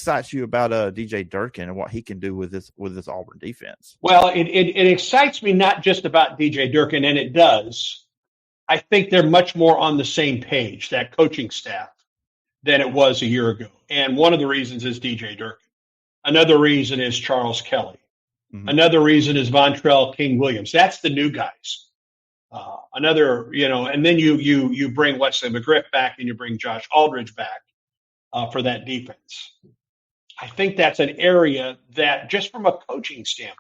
excites you about DJ Durkin and what he can do with this Auburn defense? Well, it excites me not just about DJ Durkin, and it does. I think they're much more on the same page, that coaching staff, than it was a year ago. And one of the reasons is DJ Durkin. Another reason is Charles Kelly. Mm-hmm. Another reason is Vontrell King-Williams. That's the new guys. And then you bring Wesley McGriff back and you bring Josh Aldridge back for that defense. I think that's an area that, just from a coaching standpoint.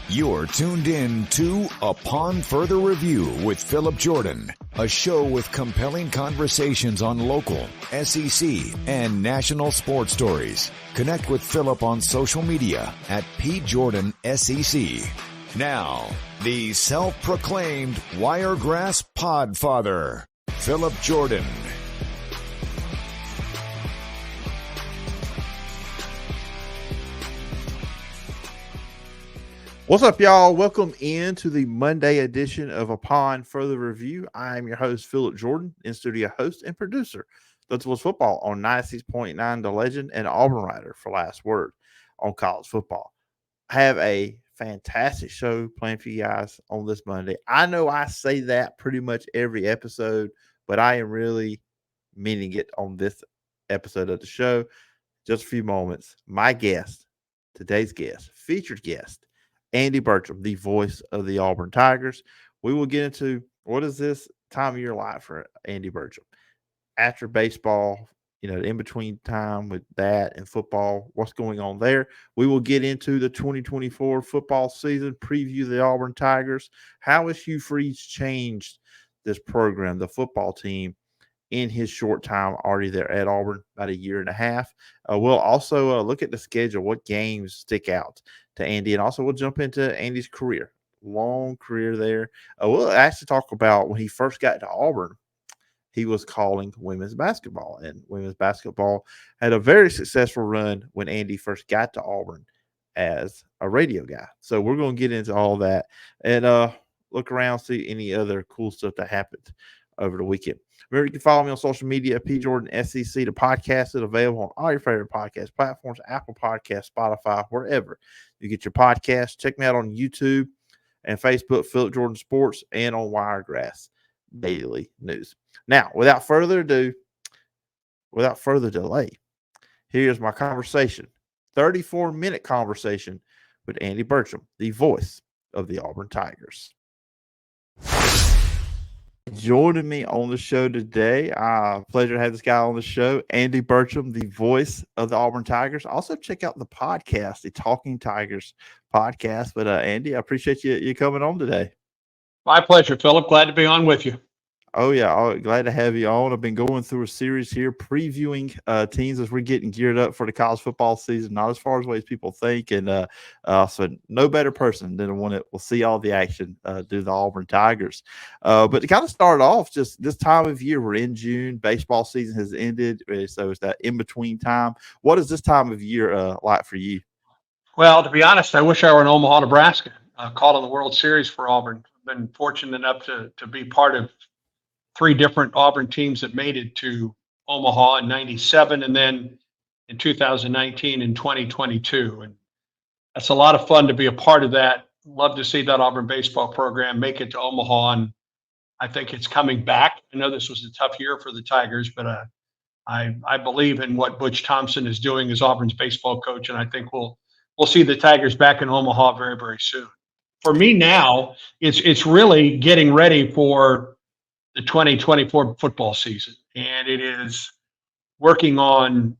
You're tuned in to Upon Further Review with Phillip Jordan, a show with compelling conversations on local, SEC, and national sports stories. Connect with Phillip on social media at PJordanSEC. Now, the self-proclaimed Wiregrass Podfather, Phillip Jordan. What's up, y'all? Welcome into the Monday edition of Upon Further Review. I am your host, Phillip Jordan, in-studio host and producer of Tools Football on 96.9 The Legend and Auburn Writer for Last Word on college football. I have a fantastic show planned for you guys on this Monday. I know I say that pretty much every episode, but I am really meaning it on this episode of the show. Just a few moments. My guest, today's guest, featured guest, Andy Burcham, the voice of the Auburn Tigers. We will get into what is this time of year like for Andy Burcham. After baseball, in between time with that and football, what's going on there. We will get into the 2024 football season, preview the Auburn Tigers. How has Hugh Freeze changed this program, the football team, in his short time already there at Auburn, about a year and a half. We'll also look at the schedule, what games stick out to Andy, and also we'll jump into Andy's career, long career there. We'll actually talk about when he first got to Auburn, he was calling women's basketball, and women's basketball had a very successful run when Andy first got to Auburn as a radio guy. So we're going to get into all that and look around, see any other cool stuff that happened over the weekend. Remember, you can follow me on social media at PJordanSEC. The podcast is available on all your favorite podcast platforms, Apple Podcasts, Spotify, wherever you get your podcasts. Check me out on YouTube and Facebook, Phillip Jordan Sports, and on Wiregrass Daily News. Now, without further delay, here's my conversation, 34-minute conversation with Andy Burcham, the voice of the Auburn Tigers. Joining me on the show today, pleasure to have this guy on the show, Andy Burcham, the voice of the Auburn Tigers. Also, check out the podcast, the Talking Tigers podcast. But Andy, I appreciate you coming on today. My pleasure, Phillip. Glad to be on with you. Oh, yeah. Glad to have you on. I've been going through a series here previewing teams as we're getting geared up for the college football season, not as far away as people think. And so no better person than the one that will see all the action do the Auburn Tigers. But to kind of start off, just this time of year, we're in June. Baseball season has ended. So it's that in-between time. What is this time of year like for you? Well, to be honest, I wish I were in Omaha, Nebraska, calling the World Series for Auburn. I've been fortunate enough to be part of 3 different Auburn teams that made it to Omaha in 97 and then in 2019 and 2022. And that's a lot of fun to be a part of that. Love to see that Auburn baseball program make it to Omaha. And I think it's coming back. I know this was a tough year for the Tigers, but I believe in what Butch Thompson is doing as Auburn's baseball coach. And I think we'll see the Tigers back in Omaha very, very soon. For me now, it's really getting ready for the 2024 football season. And it is working on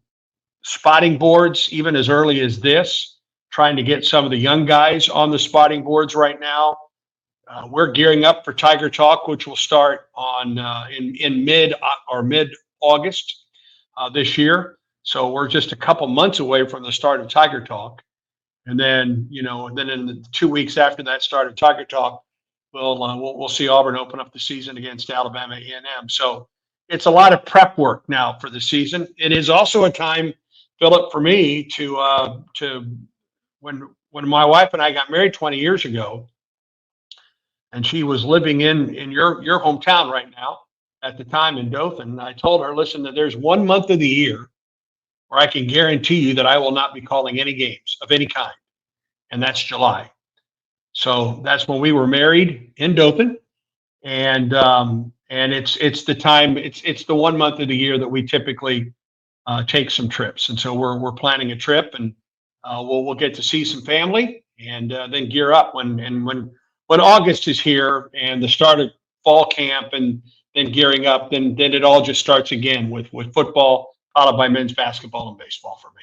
spotting boards even as early as this, trying to get some of the young guys on the spotting boards right now. We're gearing up for Tiger Talk, which will start on in mid-August this year. So we're just a couple months away from the start of Tiger Talk. And then, then in the 2 weeks after that start of Tiger Talk, we'll see Auburn open up the season against Alabama A&M. So it's a lot of prep work now for the season. It is also a time, Phillip, for me to when my wife and I got married 20 years ago, and she was living in your hometown right now at the time in Dothan. I told her, listen, that there's 1 month of the year where I can guarantee you that I will not be calling any games of any kind, and that's July. So that's when we were married in Dothan, and it's the time, it's the 1 month of the year that we typically take some trips, and so we're planning a trip, and we'll get to see some family, and then gear up when August is here and the start of fall camp, and then gearing up, then it all just starts again with football, followed by men's basketball and baseball for me.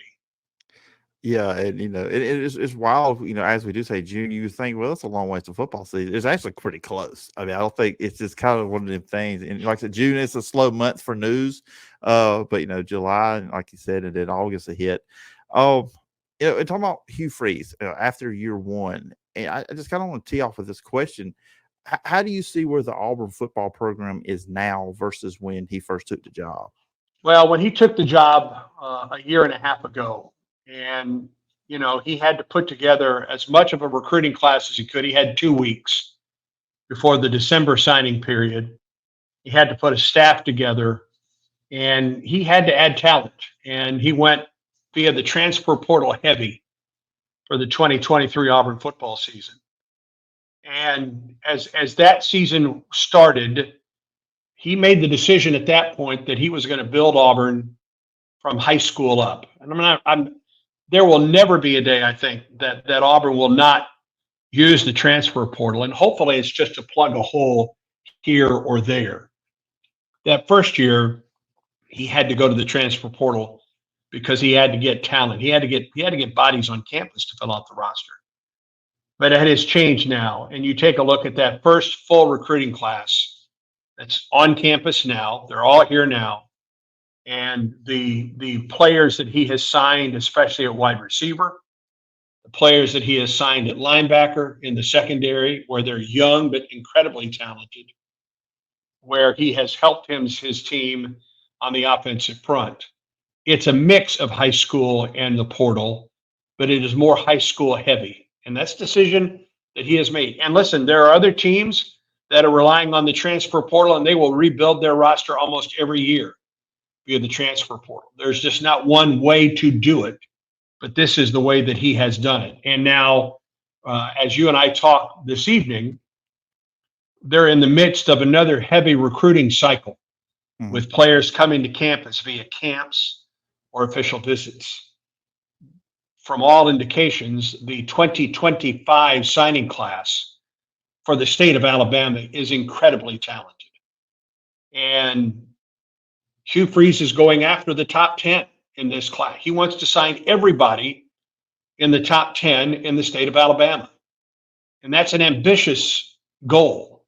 Yeah, and it's wild. As we do say June, you think, well, it's a long ways to football season. It's actually pretty close. I mean, I don't think it's just kind of one of them things. And like I said, June is a slow month for news. But July, and like you said, and then August a hit. And talking about Hugh Freeze after year one, and I just kind of want to tee off with this question: how do you see where the Auburn football program is now versus when he first took the job? Well, when he took the job a year and a half ago, and he had to put together as much of a recruiting class as he could. He had 2 weeks before the December signing period. He had to put a staff together, and he had to add talent. And he went via the transfer portal heavy for the 2023 Auburn football season. And as that season started, he made the decision at that point that he was going to build Auburn from high school up. And there will never be a day, I think, that Auburn will not use the transfer portal. And hopefully it's just to plug a hole here or there. That first year, he had to go to the transfer portal because he had to get talent. He had to get bodies on campus to fill out the roster. But it has changed now. And you take a look at that first full recruiting class that's on campus now. They're all here now. And the players that he has signed, especially at wide receiver, the players that he has signed at linebacker in the secondary, where they're young but incredibly talented, where he has helped his team on the offensive front. It's a mix of high school and the portal, but it is more high school heavy. And that's a decision that he has made. And listen, there are other teams that are relying on the transfer portal, and they will rebuild their roster almost every year via the transfer portal. There's just not one way to do it, but this is the way that he has done it. And now, as you and I talk this evening, they're in the midst of another heavy recruiting cycle with players coming to campus via camps or official visits. From all indications, the 2025 signing class for the state of Alabama is incredibly talented. And Hugh Freeze is going after the top 10 in this class. He wants to sign everybody in the top 10 in the state of Alabama. And that's an ambitious goal,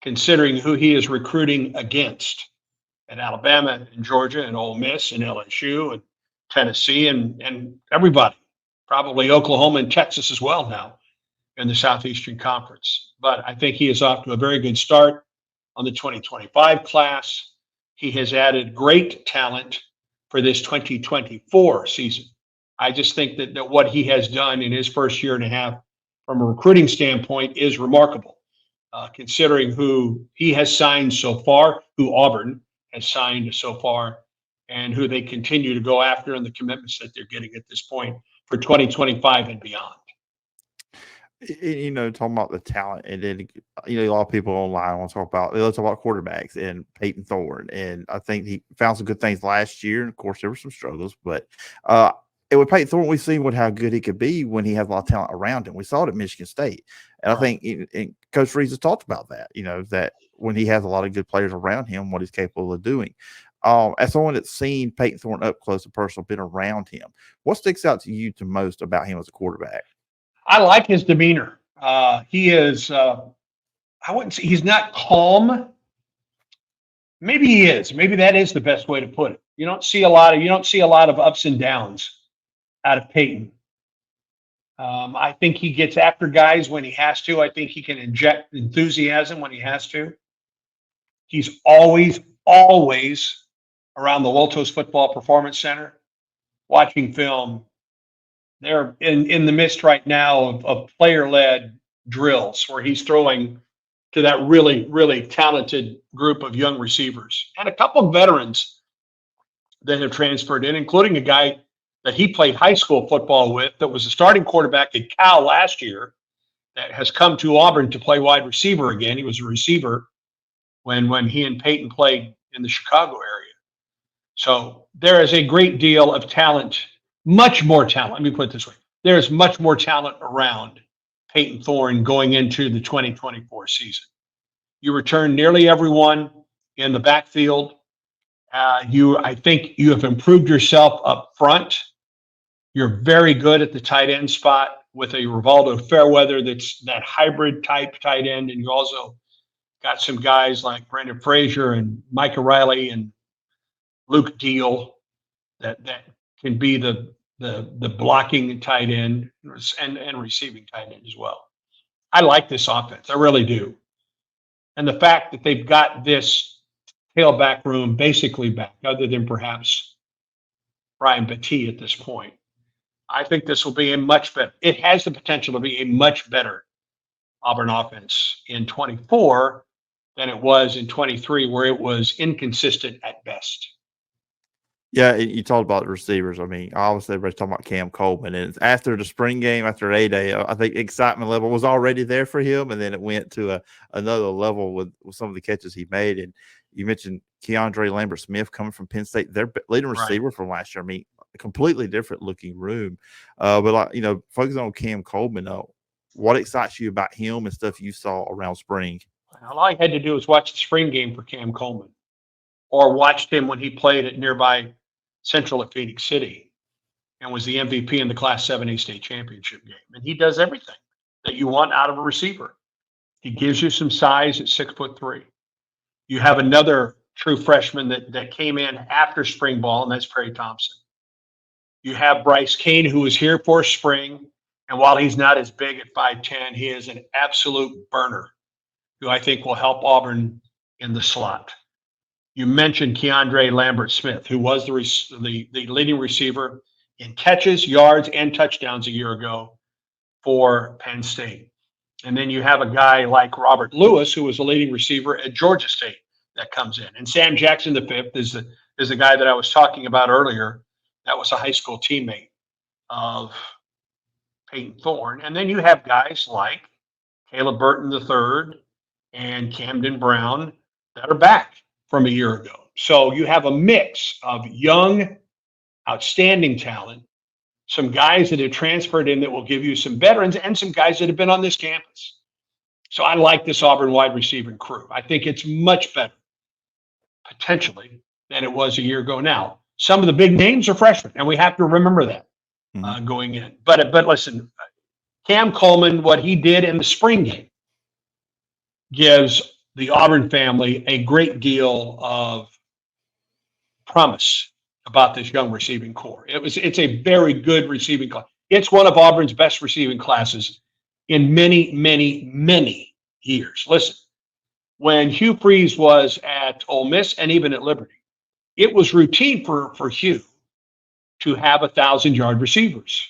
considering who he is recruiting against at Alabama and Georgia and Ole Miss and LSU and Tennessee and everybody, probably Oklahoma and Texas as well now in the Southeastern Conference. But I think he is off to a very good start on the 2025 class. He has added great talent for this 2024 season. I just think that what he has done in his first year and a half from a recruiting standpoint is remarkable, considering who he has signed so far, who Auburn has signed so far, and who they continue to go after, and the commitments that they're getting at this point for 2025 and beyond. Talking about the talent, and then a lot of people online want to talk about quarterbacks and Peyton Thorne, and I think he found some good things last year, and of course there were some struggles, but and with Peyton Thorne, we've seen how good he could be when he has a lot of talent around him. We saw it at Michigan State, and I think and Coach Freeze has talked about that. That when he has a lot of good players around him, what he's capable of doing. As someone that's seen Peyton Thorne up close and personal, been around him, what sticks out to you the most about him as a quarterback? I like his demeanor. He is, I wouldn't say he's not calm. Maybe he is. Maybe that is the best way to put it. You don't see a lot of ups and downs out of Peyton. I think he gets after guys when he has to. I think he can inject enthusiasm when he has to. He's always around the Woltos Football Performance Center watching film. They're in the midst right now of player-led drills where he's throwing to that really, really talented group of young receivers and a couple of veterans that have transferred in, including a guy that he played high school football with that was a starting quarterback at Cal last year that has come to Auburn to play wide receiver again. He was a receiver when he and Peyton played in the Chicago area. So there is a great deal of talent, much more talent. Let me put it this way. There's much more talent around Peyton Thorne going into the 2024 season. You return nearly everyone in the backfield. I think you have improved yourself up front. You're very good at the tight end spot with a Rivaldo Fairweather that's that hybrid type tight end. And you also got some guys like Brandon Frazier and Micah Riley and Luke Deal that can be the blocking tight end and receiving tight end as well. I like this offense. I really do. And the fact that they've got this tailback room basically back, other than perhaps Brian Battie at this point, I think this will be a much better. It has the potential to be a much better Auburn offense in 24 than it was in 23, where it was inconsistent at best. Yeah, you talked about the receivers. I mean, obviously everybody's talking about Cam Coleman, and it's after the spring game, after A-Day, I think excitement level was already there for him, and then it went to another level with some of the catches he made. And you mentioned Keandre Lambert-Smith coming from Penn State, their leading receiver from last year. I mean, a completely different looking room. But focusing on Cam Coleman, what excites you about him and stuff you saw around spring? All I had to do was watch the spring game for Cam Coleman, or watched him when he played at nearby Central at Phoenix City and was the MVP in the Class 7A state championship game. And he does everything that you want out of a receiver. He gives you some size at 6'3". You have another true freshman that came in after spring ball, and that's Perry Thompson. You have Bryce Kane, who was here for spring. And while he's not as big at 5'10", he is an absolute burner who I think will help Auburn in the slot. You mentioned Keandre Lambert-Smith, who was the leading receiver in catches, yards, and touchdowns a year ago for Penn State. And then you have a guy like Robert Lewis, who was a leading receiver at Georgia State, that comes in. And Sam Jackson V is the guy that I was talking about earlier. That was a high school teammate of Peyton Thorne. And then you have guys like Caleb Burton III and Camden Brown that are back from a year ago. So you have a mix of young, outstanding talent, some guys that have transferred in that will give you some veterans, and some guys that have been on this campus. So I like this Auburn wide receiving crew. I think it's much better, potentially, than it was a year ago. Now, some of the big names are freshmen, and we have to remember that going in. But listen, Cam Coleman, what he did in the spring game gives the Auburn family a great deal of promise about this young receiving core. It's a very good receiving class. It's one of Auburn's best receiving classes in many, many, many years. Listen, when Hugh Freeze was at Ole Miss and even at Liberty, it was routine for Hugh to have 1,000-yard receivers.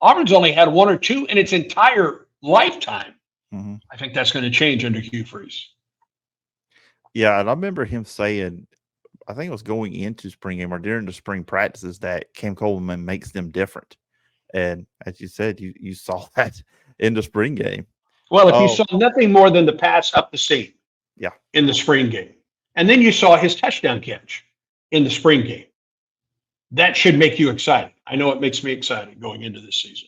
Auburn's only had one or two in its entire lifetime. I think that's going to change under Hugh Freeze. Yeah, and I remember him saying, I think it was going into spring game or during the spring practices, that Cam Coleman makes them different. And as you said, you saw that in the spring game. Well, if you saw nothing more than the pass up the seam in the spring game, and then you saw his touchdown catch in the spring game, that should make you excited. I know it makes me excited going into this season.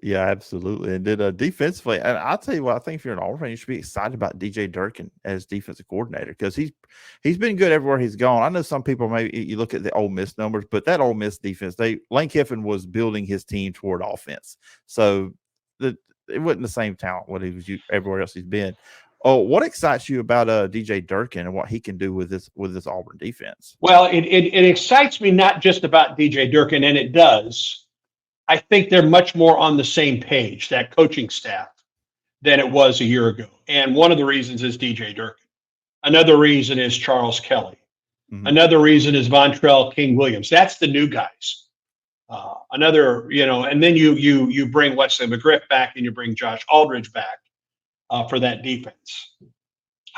Yeah, absolutely. And then defensively, and I'll tell you what, I think if you're an Auburn fan, you should be excited about DJ Durkin as defensive coordinator, because he's been good everywhere he's gone. I know some people, maybe you look at the Ole Miss numbers, but that Ole Miss defense, Lane Kiffin was building his team toward offense. So it wasn't the same talent what he was everywhere else he's been. Oh, what excites you about DJ Durkin and what he can do with this Auburn defense? Well, it excites me not just about DJ Durkin, and it does. I think they're much more on the same page, that coaching staff, than it was a year ago. And one of the reasons is DJ Durkin. Another reason is Charles Kelly. Another reason is Vontrell King-Williams. That's the new guys. And then you bring Wesley McGriff back, and you bring Josh Aldridge back for that defense.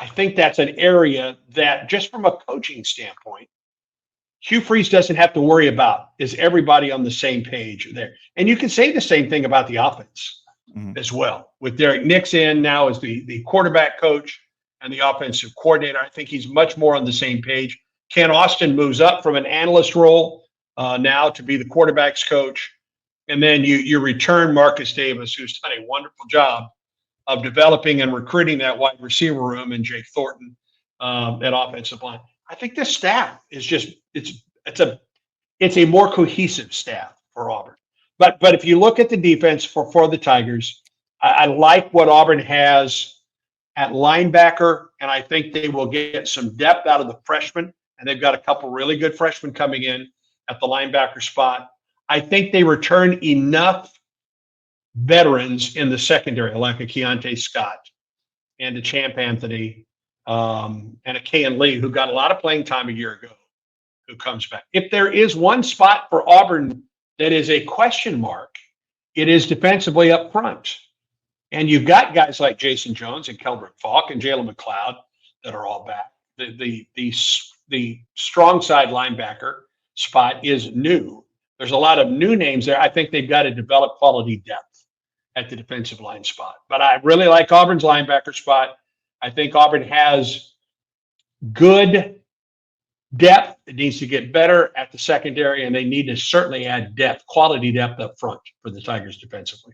I think that's an area that, just from a coaching standpoint, Hugh Freeze doesn't have to worry about, is everybody on the same page there? And you can say the same thing about the offense as well. With Derek Nixon now as the quarterback coach and the offensive coordinator, I think he's much more on the same page. Ken Austin moves up from an analyst role now to be the quarterback's coach. And then you return Marcus Davis, who's done a wonderful job of developing and recruiting that wide receiver room, and Jake Thornton at offensive line. I think this staff is just it's a more cohesive staff for Auburn. But if you look at the defense for the Tigers, I like what Auburn has at linebacker, and I think they will get some depth out of the freshmen. And they've got a couple really good freshmen coming in at the linebacker spot. I think they return enough veterans in the secondary, like a Keontae Scott and a Champ Anthony and a Kayan Lee, who got a lot of playing time a year ago, who comes back. If there is one spot for Auburn that is a question mark, it is defensively up front. And you've got guys like Jason Jones and Keldrick Falk and Jalen McLeod that are all back. The strong side linebacker spot is new. There's a lot of new names there. I think they've got to develop quality depth at the defensive line spot. But I really like Auburn's linebacker spot. I think Auburn has good depth. It needs to get better at the secondary, and they need to certainly add depth, quality depth up front for the Tigers defensively.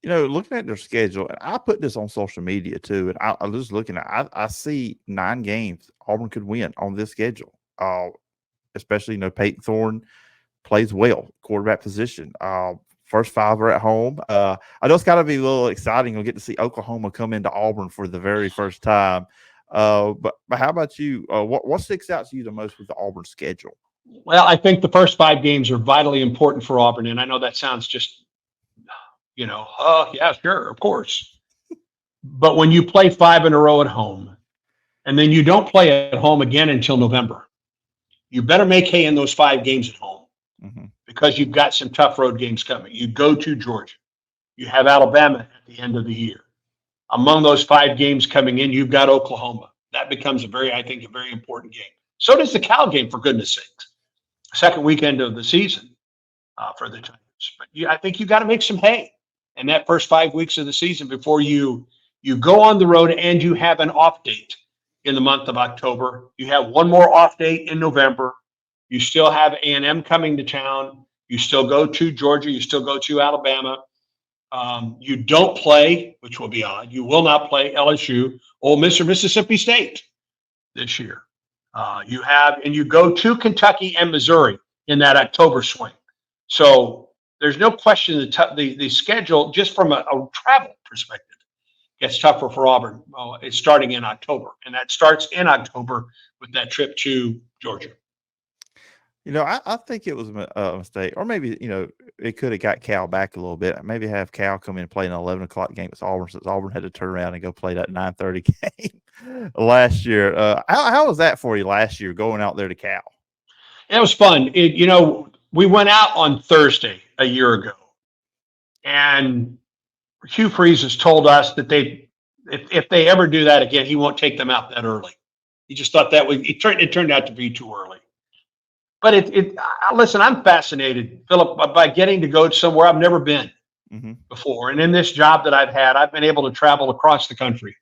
Looking at their schedule, and I put this on social media too, and I was just looking at, I see 9 games Auburn could win on this schedule. Especially, Peyton Thorne plays well, quarterback position. First 5 are at home. I know it's got to be a little exciting. We'll get to see Oklahoma come into Auburn for the very first time. But how about you? What sticks out to you the most with the Auburn schedule? Well, I think the first 5 games are vitally important for Auburn, and I know that sounds just, yeah, sure, of course. But when you play 5 in a row at home, and then you don't play at home again until November, you better make hay in those 5 games at home because you've got some tough road games coming. You go to Georgia. You have Alabama at the end of the year. Among those 5 games coming in, you've got Oklahoma. That becomes a very important game. So does the Cal game, for goodness sakes. Second weekend of the season for the Tigers. But I think you got to make some hay in that first 5 weeks of the season before you go on the road and you have an off date in the month of October. You have one more off date in November. You still have A&M coming to town. You still go to Georgia. You still go to Alabama. You don't play, which will be odd. You will not play LSU, Ole Miss, or Mississippi State this year. You go to Kentucky and Missouri in that October swing. So there's no question the schedule, just from a travel perspective, gets tougher for Auburn. It's starting in October, and that starts in October with that trip to Georgia. I think it was a mistake, or maybe, it could have got Cal back a little bit. Maybe have Cal come in and play an 11 o'clock game with Auburn, since Auburn had to turn around and go play that 9:30 game last year. How was that for you last year, going out there to Cal? It was fun. We went out on Thursday a year ago, and Hugh Freeze has told us that if they ever do that again, he won't take them out that early. He just thought it turned out to be too early. But listen, I'm fascinated, Phillip, by getting to go somewhere I've never been before. And in this job that I've had, I've been able to travel across the country,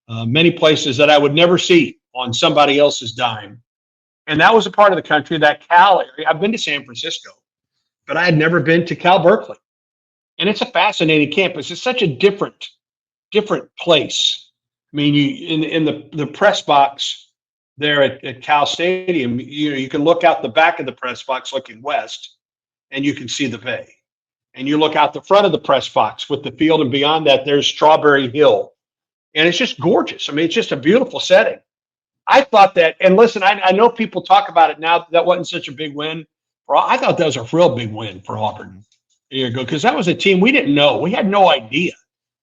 many places that I would never see on somebody else's dime. And that was a part of the country, that Cal area. I've been to San Francisco, but I had never been to Cal Berkeley. And it's a fascinating campus. It's such a different place. I mean, in the press box there at Cal Stadium, you can look out the back of the press box looking west, and you can see the Bay. And you look out the front of the press box with the field, and beyond that, there's Strawberry Hill. And it's just gorgeous. I mean, it's just a beautiful setting. I thought that, and listen, I know people talk about it now, that wasn't such a big win. I thought that was a real big win for Auburn a year ago, because that was a team we didn't know. We had no idea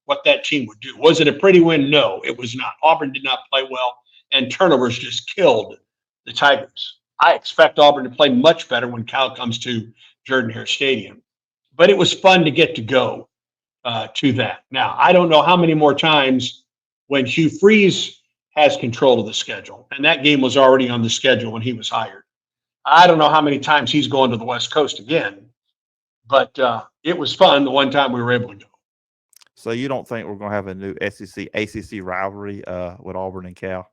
what that team would do. Was it a pretty win? No, it was not. Auburn did not play well, and turnovers just killed the Tigers. I expect Auburn to play much better when Cal comes to Jordan-Hare Stadium. But it was fun to get to go to that. Now, I don't know how many more times when Hugh Freeze has control of the schedule. And that game was already on the schedule when he was hired. I don't know how many times he's going to the West Coast again, but it was fun the one time we were able to go. So you don't think we're going to have a new SEC ACC rivalry with Auburn and Cal?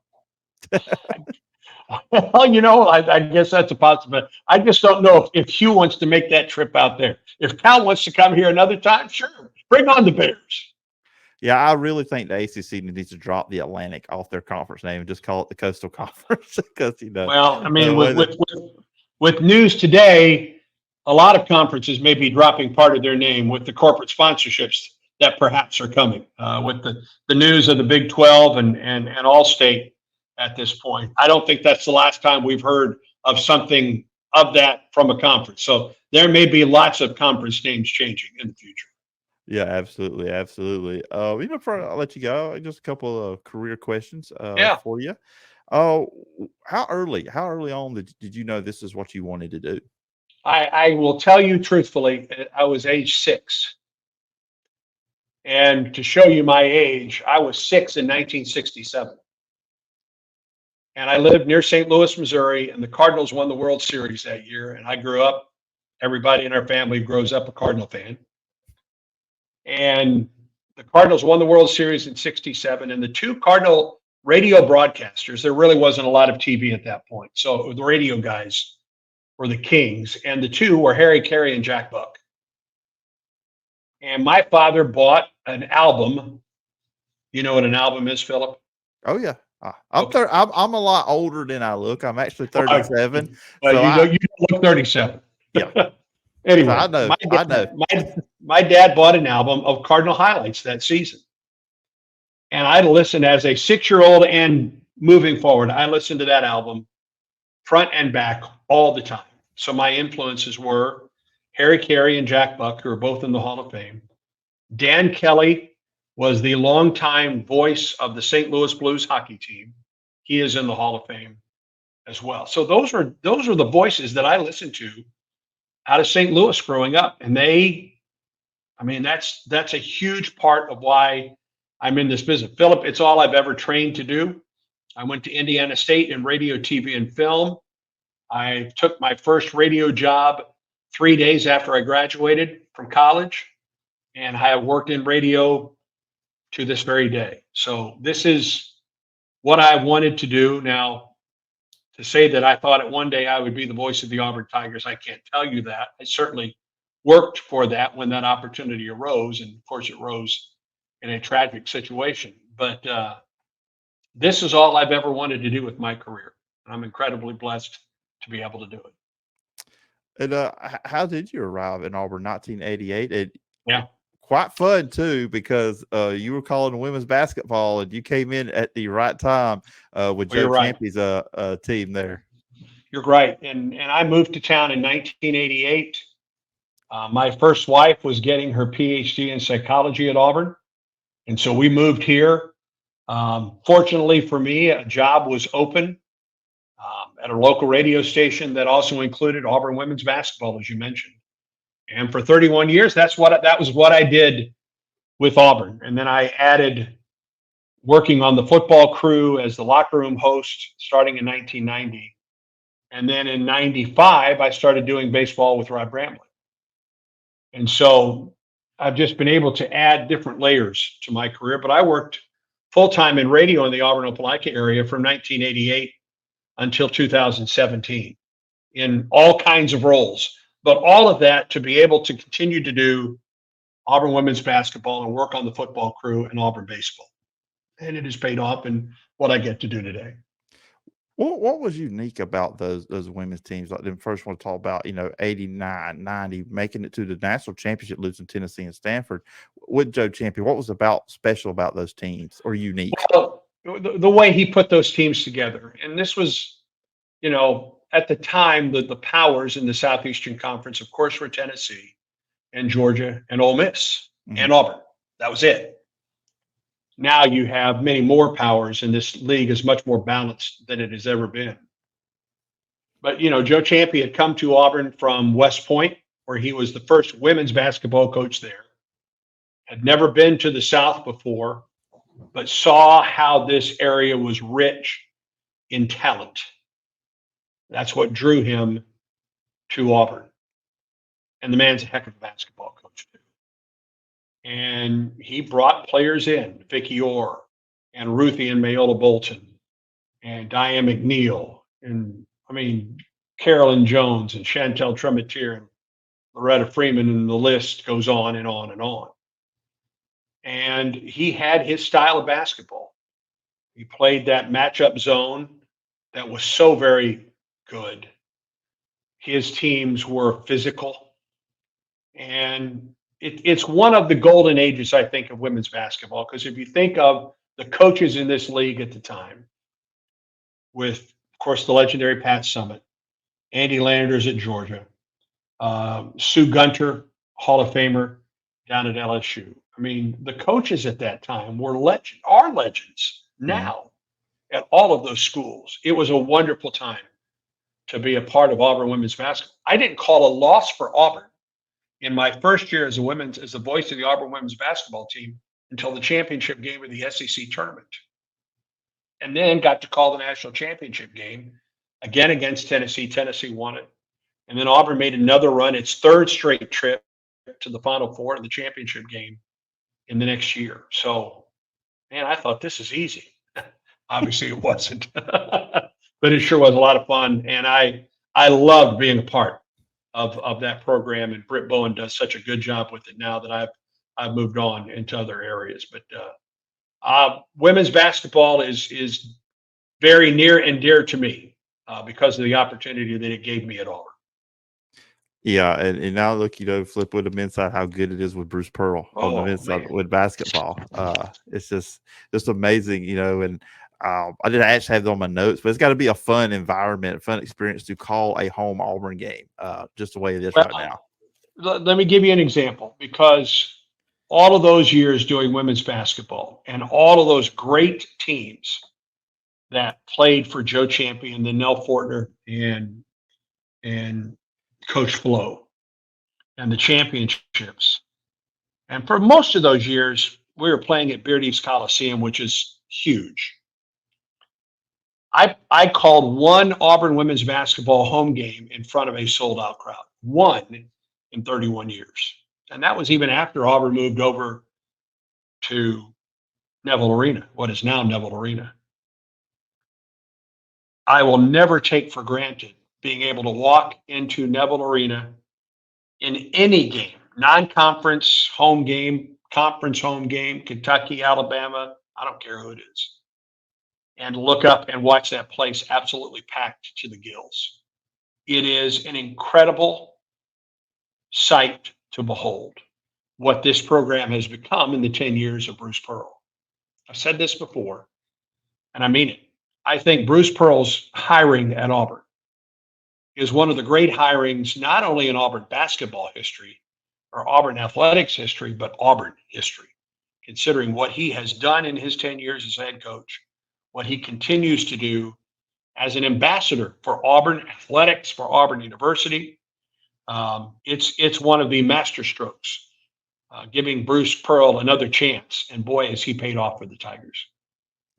Well, I guess that's a possibility. I just don't know if Hugh wants to make that trip out there. If Cal wants to come here another time, sure, bring on the Bears. Yeah, I really think the ACC needs to drop the Atlantic off their conference name and just call it the Coastal Conference because Well, I mean, with news today, a lot of conferences may be dropping part of their name with the corporate sponsorships that perhaps are coming. With the news of the Big 12 and All-State at this point, I don't think that's the last time we've heard of something of that from a conference. So there may be lots of conference names changing in the future. Yeah, absolutely, absolutely. Before I let you go, just a couple of career questions for you. How early on did you know this is what you wanted to do? I will tell you truthfully, I was age 6. And to show you my age, I was 6 in 1967. And I lived near St. Louis, Missouri, and the Cardinals won the World Series that year. And I grew up, everybody in our family grows up a Cardinal fan. And the Cardinals won the World Series in 67. And the two Cardinal radio broadcasters, there really wasn't a lot of TV at that point. So the radio guys were the kings. And the two were Harry Carey and Jack Buck. And my father bought an album. You know what an album is, Phillip? Oh, yeah. I'm a lot older than I look. I'm actually 37. Well, you don't look 37. Yeah. Anyway, I know. My dad bought an album of Cardinal highlights that season. And I listened as a 6-year-old and moving forward. I listened to that album front and back all the time. So my influences were Harry Carey and Jack Buck, who are both in the Hall of Fame. Dan Kelly was the longtime voice of the St. Louis Blues hockey team. He is in the Hall of Fame as well. So those are the voices that I listened to out of St. Louis growing up. And that's a huge part of why I'm in this business. Phillip, it's all I've ever trained to do. I went to Indiana State in radio, TV, and film. I took my first radio job 3 days after I graduated from college, and I have worked in radio to this very day. So this is what I wanted to do. Now, to say that I thought one day I would be the voice of the Auburn Tigers, I can't tell you that. I certainly worked for that when that opportunity arose, and of course it arose in a tragic situation. But this is all I've ever wanted to do with my career. I'm incredibly blessed to be able to do it. And how did you arrive in Auburn? 1988. Yeah. Quite fun too, because you were calling women's basketball and you came in at the right time with Joe Champy's team there. You're right. And I moved to town in 1988. My first wife was getting her PhD in psychology at Auburn. And so we moved here. Fortunately for me, a job was open at a local radio station that also included Auburn women's basketball, as you mentioned. And for 31 years, that was what I did with Auburn. And then I added working on the football crew as the locker room host starting in 1990. And then in 95, I started doing baseball with Rod Bramlett. And so I've just been able to add different layers to my career. But I worked full-time in radio in the Auburn-Opelika area from 1988 until 2017 in all kinds of roles. But all of that to be able to continue to do Auburn women's basketball and work on the football crew and Auburn baseball. And it has paid off in what I get to do today. What was unique about those women's teams? Like the first one to talk about, 89, 90, making it to the national championship, losing Tennessee and Stanford with Joe Champy. What was special about those teams or unique? Well, the way he put those teams together. And this was, at the time, the powers in the Southeastern Conference, of course, were Tennessee and Georgia and Ole Miss and Auburn. That was it. Now you have many more powers, and this league is much more balanced than it has ever been. But, Joe Champy had come to Auburn from West Point, where he was the first women's basketball coach there. Had never been to the South before. but saw how this area was rich in talent. That's what drew him to Auburn. And the man's a heck of a basketball coach, too. And he brought players in, Vicky Orr and Ruthie and Mayola Bolton and Diane McNeil and, Carolyn Jones and Chantel Tremetier and Loretta Freeman, and the list goes on and on and on. And he had his style of basketball. He played that matchup zone that was so very good. His teams were physical. And it's one of the golden ages, I think, of women's basketball. Because if you think of the coaches in this league at the time, with, of course, the legendary Pat Summitt, Andy Landers at Georgia, Sue Gunter, Hall of Famer down at LSU. The coaches at that time are legends now at all of those schools. It was a wonderful time to be a part of Auburn women's basketball. I didn't call a loss for Auburn in my first year as the voice of the Auburn women's basketball team until the championship game of the SEC tournament. And then got to call the national championship game again against Tennessee. Tennessee won it. And then Auburn made another run, its third straight trip to the Final Four and the championship game in the next year. So, man, I thought this is easy. Obviously it wasn't, but it sure was a lot of fun. And I loved being a part of that program. And Britt Bowen does such a good job with it now that I've moved on into other areas. But women's basketball is very near and dear to me because of the opportunity that it gave me at Auburn. Yeah, and now look, Flip with the men's side, how good it is with Bruce Pearl on the men's side with basketball. It's just amazing, and I didn't actually have it on my notes, but it's got to be a fun environment, fun experience to call a home Auburn game, just the way it is right now. Let me give you an example, because all of those years doing women's basketball and all of those great teams that played for Joe Champion, then Nell Fortner and Coach Flo and the championships. And for most of those years, we were playing at Beard East Coliseum, which is huge. I called one Auburn women's basketball home game in front of a sold-out crowd, one in 31 years. And that was even after Auburn moved over to Neville Arena, what is now Neville Arena. I will never take for granted being able to walk into Neville Arena in any game, non-conference home game, conference home game, Kentucky, Alabama, I don't care who it is, and look up and watch that place absolutely packed to the gills. It is an incredible sight to behold what this program has become in the 10 years of Bruce Pearl. I've said this before, and I mean it. I think Bruce Pearl's hiring at Auburn is one of the great hirings, not only in Auburn basketball history or Auburn athletics history, but Auburn history, considering what he has done in his 10 years as head coach, what he continues to do as an ambassador for Auburn athletics, for Auburn University. It's one of the masterstrokes, giving Bruce Pearl another chance. And boy, has he paid off for the Tigers.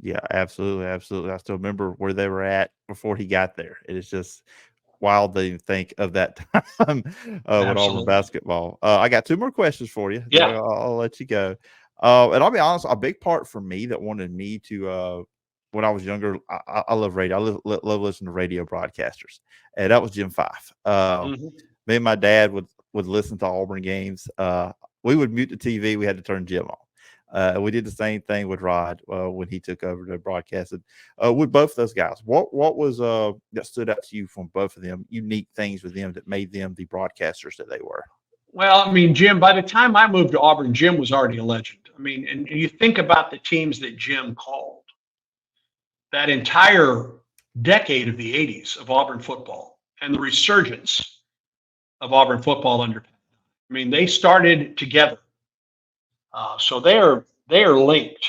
Yeah, absolutely. Absolutely. I still remember where they were at before he got there. It is just wild to think of that time with Auburn basketball. I got two more questions for you. Yeah. I'll let you go. And I'll be honest, a big part for me that wanted me to, when I was younger, I love radio. I love listening to radio broadcasters. And that was Jim Fife. Me and my dad would listen to Auburn games. We would mute the TV. We had to turn Jim on. We did the same thing with Rod when he took over the broadcasting with both those guys. What was that stood out to you from both of them? Unique things with them that made them the broadcasters that they were. Well, Jim, by the time I moved to Auburn, Jim was already a legend. And you think about the teams that Jim called, that entire decade of the 80s of Auburn football and the resurgence of Auburn football under. They started together. So they are linked.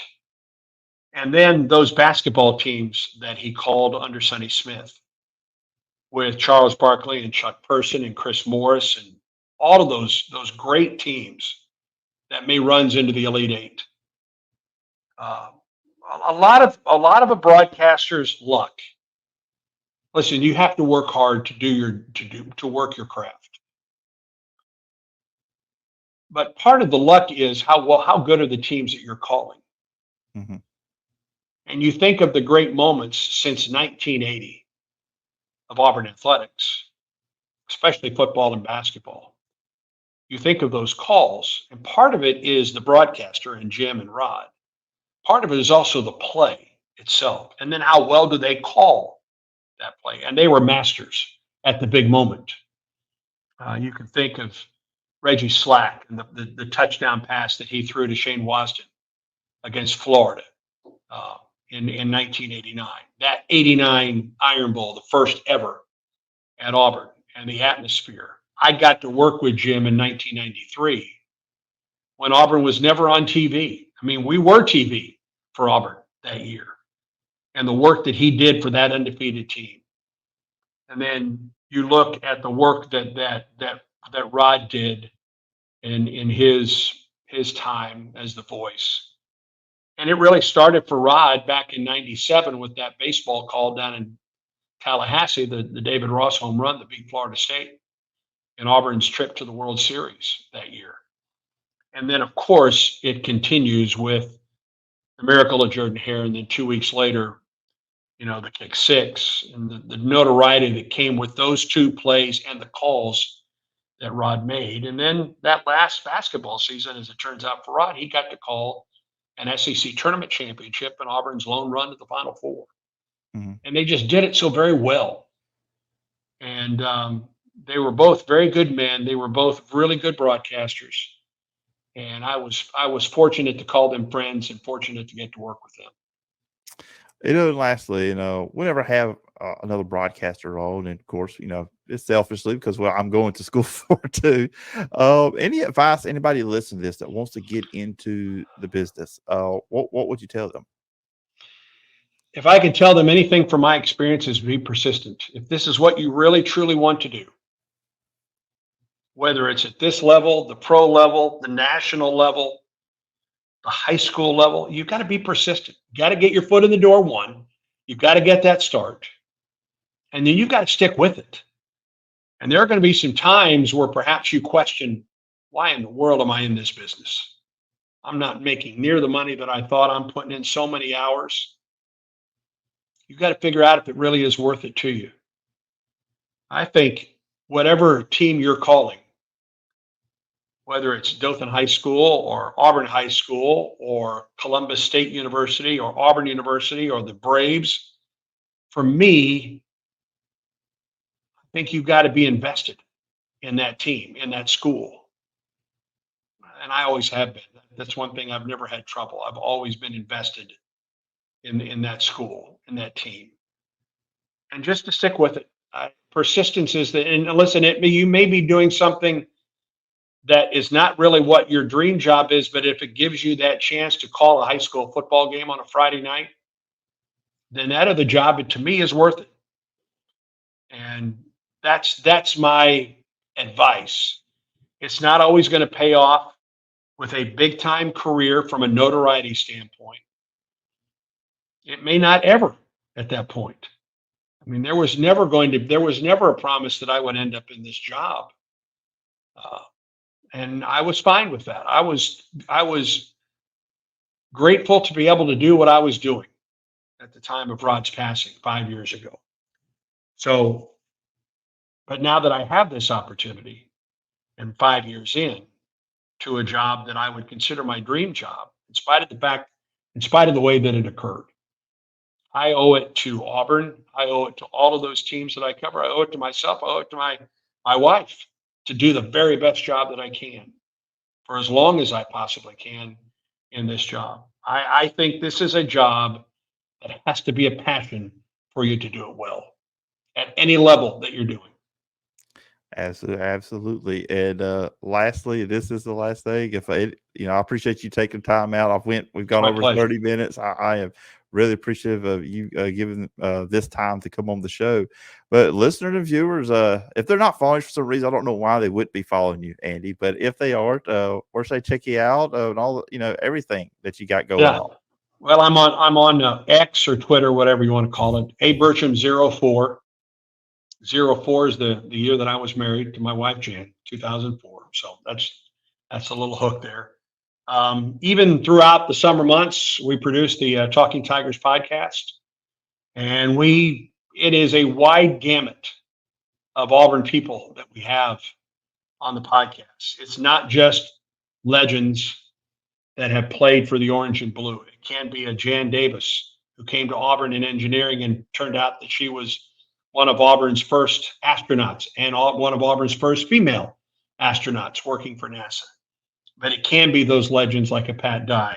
And then those basketball teams that he called under Sonny Smith with Charles Barkley and Chuck Person and Chris Morris and all of those great teams that made runs into the Elite Eight. a lot of a broadcaster's luck. Listen, you have to work hard to work your craft. But part of the luck is how good are the teams that you're calling. Mm-hmm. And you think of the great moments since 1980 of Auburn athletics, especially football and basketball. You think of those calls, and part of it is the broadcaster and Jim and Rod. Part of it is also the play itself, and then how well do they call that play? And they were masters at the big moment. You can think of Reggie Slack and the touchdown pass that he threw to Shane Wasden against Florida in 1989. That 89 Iron Bowl, the first ever at Auburn, and the atmosphere. I got to work with Jim in 1993 when Auburn was never on TV. I mean, we were TV for Auburn that year, and the work that he did for that undefeated team. And then you look at the work that Rod did in his time as the voice. And it really started for Rod back in 97 with that baseball call down in Tallahassee, the David Ross home run that beat Florida State in Auburn's trip to the World Series that year. And then, of course, it continues with the miracle of Jordan Hare. And then 2 weeks later, the kick six and the notoriety that came with those two plays and the calls that Rod made. And then that last basketball season, as it turns out for Rod, he got to call an SEC tournament championship and Auburn's lone run to the Final Four. Mm-hmm. And they just did it so very well. And they were both very good men. They were both really good broadcasters. And I was fortunate to call them friends and fortunate to get to work with them. And lastly, we never have another broadcaster on, and of course, it's selfishly because I'm going to school for too. Any advice anybody listening to this that wants to get into the business? What would you tell them? If I could tell them anything from my experiences, be persistent. If this is what you really truly want to do, whether it's at this level, the pro level, the national level, the high school level, you've got to be persistent. You got to get your foot in the door one. You've got to get that start. And then you've got to stick with it. And there are going to be some times where perhaps you question, why in the world am I in this business? I'm not making near the money that I thought. I'm putting in so many hours. You've got to figure out if it really is worth it to you. I think whatever team you're calling, whether it's Dothan High School or Auburn High School or Columbus State University or Auburn University or the Braves, for me, I think you've got to be invested in that team, in that school. And I always have been. That's one thing I've never had trouble. I've always been invested in that school, in that team. And just to stick with it. Persistence is and listen, you may be doing something that is not really what your dream job is, but if it gives you that chance to call a high school football game on a Friday night, then that other job, to me, is worth it. And that's my advice. It's not always going to pay off with a big time career from a notoriety standpoint. It may not ever at that point. I mean, there was never a promise that I would end up in this job. And I was fine with that. I was grateful to be able to do what I was doing at the time of Rod's passing 5 years ago. So, but now that I have this opportunity and 5 years in to a job that I would consider my dream job, in spite of the way that it occurred, I owe it to Auburn. I owe it to all of those teams that I cover. I owe it to myself. I owe it to my wife to do the very best job that I can for as long as I possibly can in this job. I think this is a job that has to be a passion for you to do it well at any level that you're doing. Absolutely. And lastly, this is the last thing. I appreciate you taking time out. We've gone over 30 minutes. I am really appreciative of you giving this time to come on the show. But listeners and viewers, if they're not following for some reason, I don't know why they would be following you, Andy. But if they are, where should they check you out and all everything that you got going on? Well, I'm on X or Twitter, whatever you want to call it. A Burcham 04. 04 is the year that I was married to my wife Jan, 2004. So that's a little hook there. Even throughout the summer months, we produced the Talking Tigers podcast, and it is a wide gamut of Auburn people that we have on the podcast. It's not just legends that have played for the Orange and Blue. It can be a Jan Davis who came to Auburn in engineering and turned out that she was one of Auburn's first astronauts and one of Auburn's first female astronauts working for NASA. But it can be those legends like a Pat Dye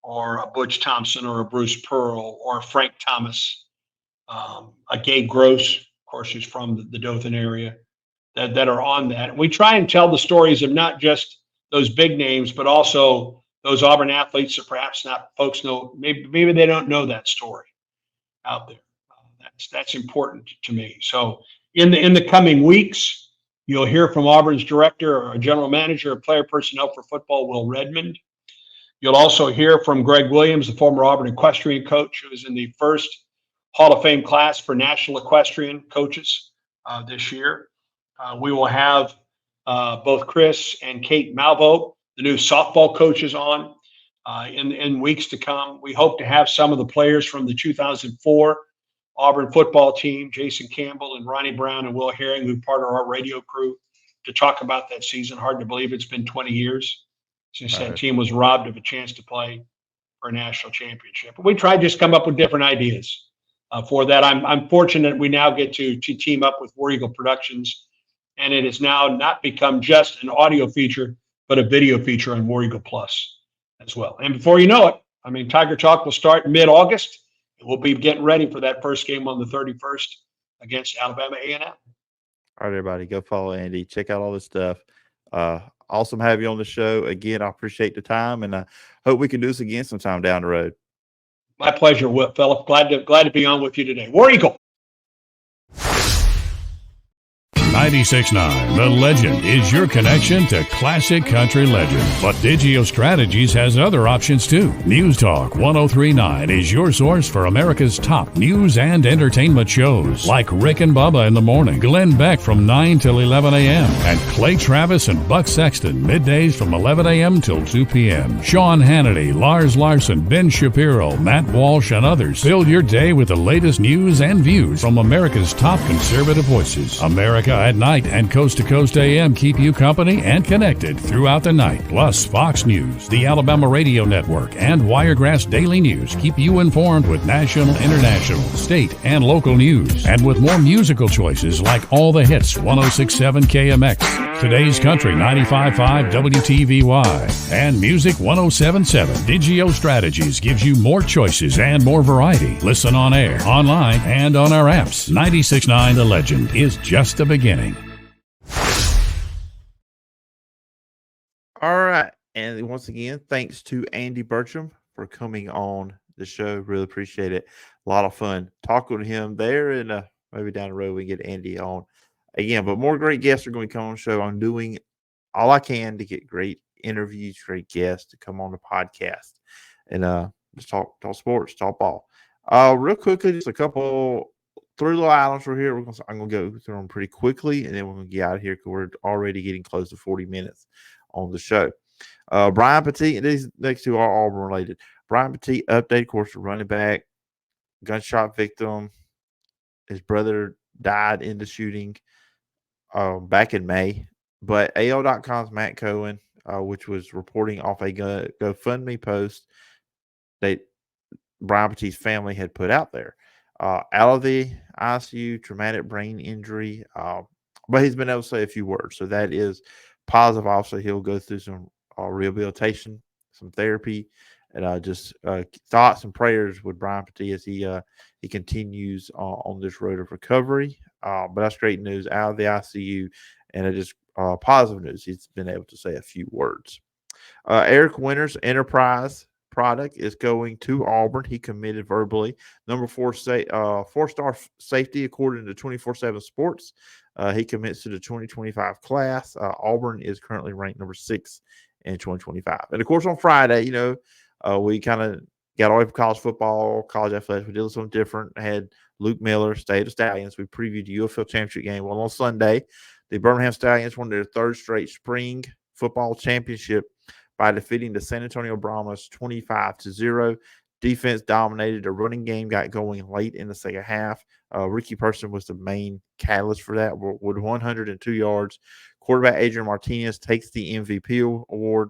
or a Butch Thompson or a Bruce Pearl or a Frank Thomas, a Gabe Gross, of course, who's from the Dothan area, that are on that. And we try and tell the stories of not just those big names, but also those Auburn athletes that perhaps not folks know. Maybe they don't know that story out there. That's important to me. So in the coming weeks, you'll hear from Auburn's director or general manager of player personnel for football, Will Redmond. You'll also hear from Greg Williams, the former Auburn equestrian coach, who is in the first Hall of Fame class for national equestrian coaches this year. We will have both Chris and Kate Malvo, the new softball coaches, on in weeks to come. We hope to have some of the players from the 2004 Auburn football team, Jason Campbell and Ronnie Brown and Will Herring, who are part of our radio crew, to talk about that season. Hard to believe it's been 20 years since that team was robbed of a chance to play for a national championship. But we tried to just come up with different ideas for that. I'm fortunate we now get to team up with War Eagle Productions, and it has now not become just an audio feature, but a video feature on War Eagle Plus as well. And before you know it, I mean, Tiger Talk will start mid-August. We'll be getting ready for that first game on the 31st against Alabama A&M. All right, everybody, go follow Andy. Check out all this stuff. Awesome to have you on the show. Again, I appreciate the time, and I hope we can do this again sometime down the road. My pleasure, Phillip. Glad to be on with you today. War Eagle. 96.9 The Legend is your connection to classic country legends. But Digio Strategies has other options too. News Talk 103.9 is your source for America's top news and entertainment shows, like Rick and Bubba in the morning, Glenn Beck from 9 till 11 a.m., and Clay Travis and Buck Sexton middays from 11 a.m. till 2 p.m. Sean Hannity, Lars Larson, Ben Shapiro, Matt Walsh, and others fill your day with the latest news and views from America's top conservative voices. America at Night and Coast to Coast AM keep you company and connected throughout the night. Plus, Fox News, the Alabama Radio Network, and Wiregrass Daily News keep you informed with national, international, state, and local news. And with more musical choices like All the Hits, 106.7 KMX, Today's Country, 95.5 WTVY, and Music 107.7. Digio Strategies gives you more choices and more variety. Listen on air, online, and on our apps. 96.9 The Legend is just the beginning. All right. And once again, thanks to Andy Burcham for coming on the show. Really appreciate it. A lot of fun talking to him there, and maybe down the road we can get Andy on again. But more great guests are going to come on the show. I'm doing all I can to get great interviews, great guests to come on the podcast and just talk sports, talk ball. Real quickly, just a couple 3 little items for here. I'm going to go through them pretty quickly, and then we're going to get out of here because we're already getting close to 40 minutes on the show. Brian Petit, and these next two are Auburn related. Brian Petit update, of course, the running back, gunshot victim. His brother died in the shooting back in May. But AL.com's Matt Cohen, which was reporting off a GoFundMe post that Brian Petit's family had put out there. Out of the ICU, traumatic brain injury, but he's been able to say a few words. So that is positive. Also, he'll go through some rehabilitation, some therapy, and just thoughts and prayers with Brian Petit as he continues on this road of recovery. But that's great news out of the ICU, and it is positive news. He's been able to say a few words. Eric Winter's Enterprise product is going to Auburn. He committed verbally. Number 4 4-star safety according to 24/7 Sports. He commits to the 2025 class. Auburn is currently ranked number 6 in 2025. And of course, on Friday, we kind of got away from college football, college athletics. We did something different. I had Luke Miller, State of Stallions. We previewed the UFL championship game. Well, on Sunday, the Birmingham Stallions won their third straight spring football championship by defeating the San Antonio Brahmas 25-0. Defense dominated. The running game got going late in the second half. Ricky Person was the main catalyst for that with 102 yards. Quarterback Adrian Martinez takes the MVP award.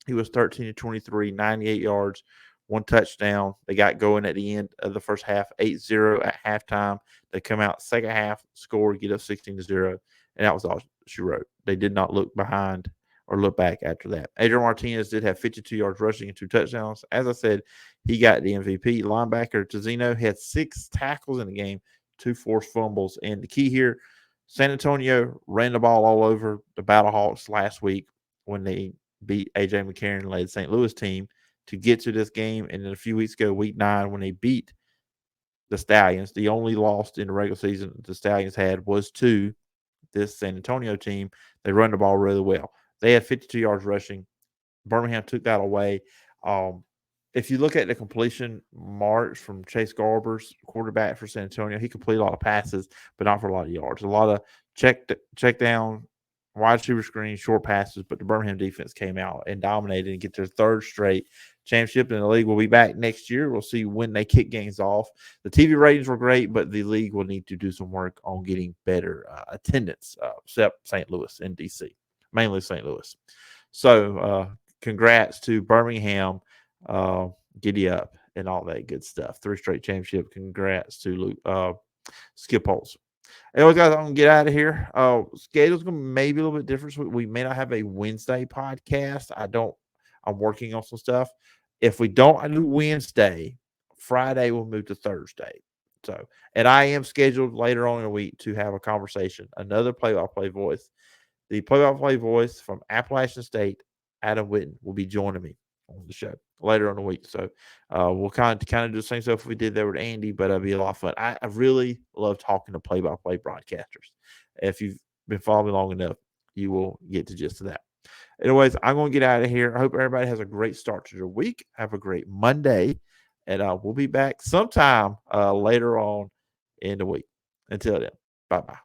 He was 13-23, 98 yards, 1 touchdown. They got going at the end of the first half, 8-0 at halftime. They come out second half, score, get up 16-0, and that was all she wrote. They did not look behind or look back after that. Adrian Martinez did have 52 yards rushing and 2 touchdowns. As I said, he got the MVP. Linebacker Tizino had 6 tackles in the game, 2 forced fumbles. And the key here, San Antonio ran the ball all over the Battlehawks last week when they beat A.J. McCarron-led St. Louis team to get to this game. And then a few weeks ago, week 9, when they beat the Stallions, the only loss in the regular season the Stallions had was to this San Antonio team. They run the ball really well. They had 52 yards rushing. Birmingham took that away. If you look at the completion march from Chase Garber's quarterback for San Antonio, he completed a lot of passes, but not for a lot of yards. A lot of check down, wide receiver screen, short passes, but the Birmingham defense came out and dominated and get their third straight championship in the league. We'll be back next year. We'll see when they kick games off. The TV ratings were great, but the league will need to do some work on getting better attendance, except St. Louis and D.C., mainly St. Louis. So congrats to Birmingham. Giddy up and all that good stuff. 3 straight championship. Congrats to Luke, Skip Holtz. Anyway, guys, I'm going to get out of here. Schedule's going to maybe a little bit different. So we may not have a Wednesday podcast. I'm working on some stuff. If we don't do Wednesday, Friday will move to Thursday. So, and I am scheduled later on in the week to have a conversation, another play-by-play voice. The play-by-play voice from Appalachian State, Adam Witten, will be joining me on the show later on the week. So we'll kind of do the same stuff we did there with Andy, but it'll be a lot of fun. I really love talking to play-by-play broadcasters. If you've been following me long enough, you will get the gist of that. Anyways, I'm going to get out of here. I hope everybody has a great start to their week. Have a great Monday, and we'll be back sometime later on in the week. Until then, bye-bye.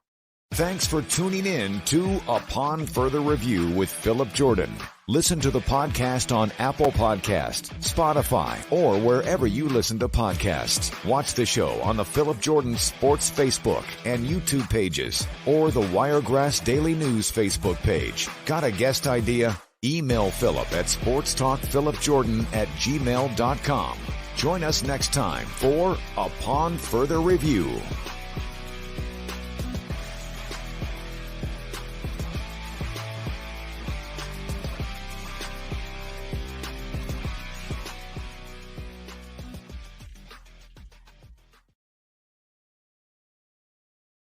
Thanks for tuning in to Upon Further Review with Phillip Jordan. Listen to the podcast on Apple Podcasts, Spotify, or wherever you listen to podcasts. Watch the show on the Phillip Jordan Sports Facebook and YouTube pages, or the Wiregrass Daily News Facebook page. Got a guest idea? Email Phillip at sportstalkphillipjordan@gmail.com. Join us next time for Upon Further Review.